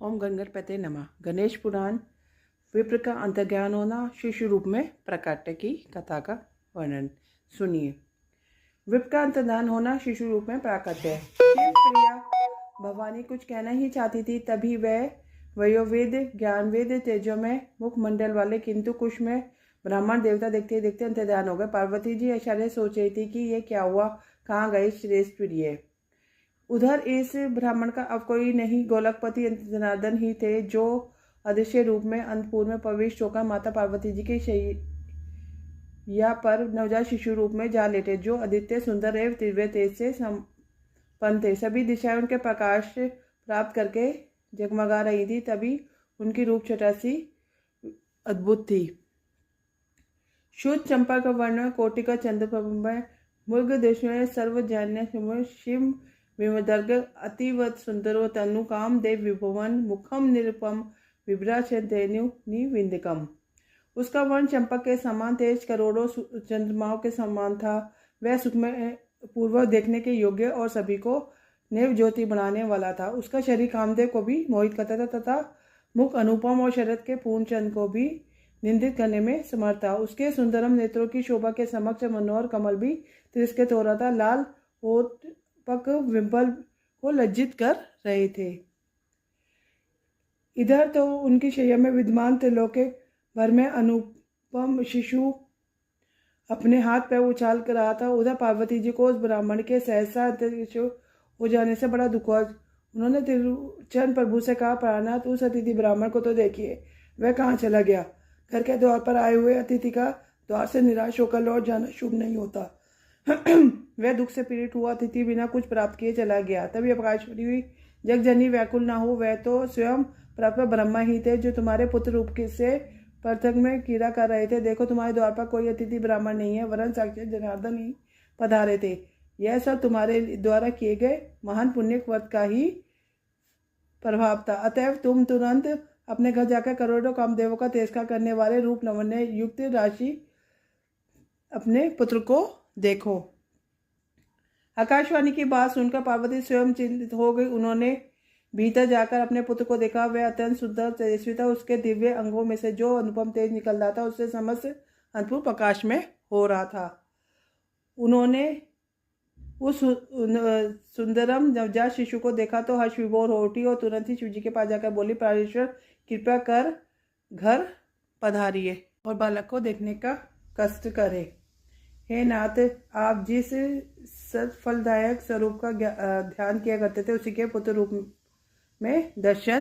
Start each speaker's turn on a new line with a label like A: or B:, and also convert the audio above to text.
A: ओम गणगणपते नमः। गणेश पुराण विप्र का अंतर्ज्ञान होना शिशु रूप में प्राकट्य की कथा का वर्णन सुनिए। विप्र का अंतर्ज्ञान होना शिशु रूप में प्राकट्य। शिव प्रिया भवानी कुछ कहना ही चाहती थी, तभी वह वयोवेद ज्ञानवेद तेजो में मुखमंडल वाले किंतु कुश में ब्राह्मण देवता देखते देखते अंतर्ध्यान हो गए। पार्वती जी आश्चर्य सोच रही थी कि ये क्या हुआ, कहाँ गए श्रेष्ठ प्रिय। उधर इस ब्राह्मण का अब कोई नहीं, गोलकपति जनार्दन ही थे, जो अदृश्य रूप में अंतपुर में प्रविष्ट होकर माता पार्वती जी के शैया पर नवजात शिशु रूप में जा लेटे, जो आदित्य सुंदर एवं दिव्य तेज से संपन्न थे। सभी दिशाएं उनके प्रकाश प्राप्त करके जगमगा रही थी, तभी उनकी रूप छटा सी अद्भुत थी। शुद्ध चंपा का वर्ण, कोटि का चंद्रप्रभ, मृग देश में सर्वजन्य शिव विमदर्ग अतीव सुंदरो तनु काम देव विभुवन मुखम निरुपम विभ्राचेनु निविंदकम। उसका वर्ण चंपक के समान तेज करोड़ों चंद्रमाओं के समान था। वह सुख में पूर्वक देखने के योग्य और सभी को नेव ज्योति बनाने वाला था। उसका शरीर कामदेव को भी मोहित करता था तथा मुख अनुपम और शरद के पूर्ण चंद्र को भी निंदित करने में समर्थ था। उसके सुंदरम नेत्रों की शोभा के समक्ष मनोहर कमल भी तिरस्कृत हो रहा था। लाल ओठ पक विंपल को लज्जित कर रहे थे। इधर तो उनकी शैया में विद्यमान त्रिलोके भर में अनुपम शिशु अपने हाथ पैर उछाल कर रहा था। उधर पार्वती जी को उस ब्राह्मण के सहसा हो जाने से बड़ा दुख हुआ। उन्होंने तिरुचरण प्रभु से कहा, प्राणनाथ उस अतिथि ब्राह्मण को तो देखिए, वह कहाँ चला गया। घर के द्वार पर आए हुए अतिथि का द्वार से निराश होकर लौट जाना शुभ नहीं होता। वह दुख से पीड़ित हुआ अतिथि बिना कुछ प्राप्त किए चला गया। तभी आकाशवाणी हुई, जगजननी व्याकुल ना हो, वह तो स्वयं प्राप्त ब्रह्मा ही थे, जो तुम्हारे पुत्र रूप से पृथक में कीड़ा कर रहे थे। देखो, तुम्हारे द्वार पर कोई अतिथि ब्राह्मण नहीं है, वरन साक्षात जनार्दन ही पधारे थे। यह सब तुम्हारे द्वारा किए गए महान पुण्य व्रत का ही प्रभाव था। अतएव तुम तुरंत अपने घर जाकर करोड़ों कामदेवों का तिरस्कार करने वाले रूप लवण्य युक्त राशि अपने पुत्र को देखो। आकाशवाणी की बात सुनकर पार्वती स्वयं चिंतित हो गई। उन्होंने भीतर जाकर अपने पुत्र को देखा। वह अत्यंत सुंदर तेजस्वी था। उसके दिव्य अंगों में से जो अनुपम तेज निकल रहा था, उससे समस्त अंतपुर प्रकाश में हो रहा था। उन्होंने उस सुंदरम नवजात शिशु को देखा तो हर्ष विभोर हो उठी और तुरंत ही शिव जी के पास जाकर बोली, प्राणेश्वर कृपया कर घर पधारिए और बालक को देखने का कष्ट करे। हे नाथ, आप जिस सत्फलदायक स्वरूप का ध्यान किया करते थे, उसी के पुत्र रूप में दर्शन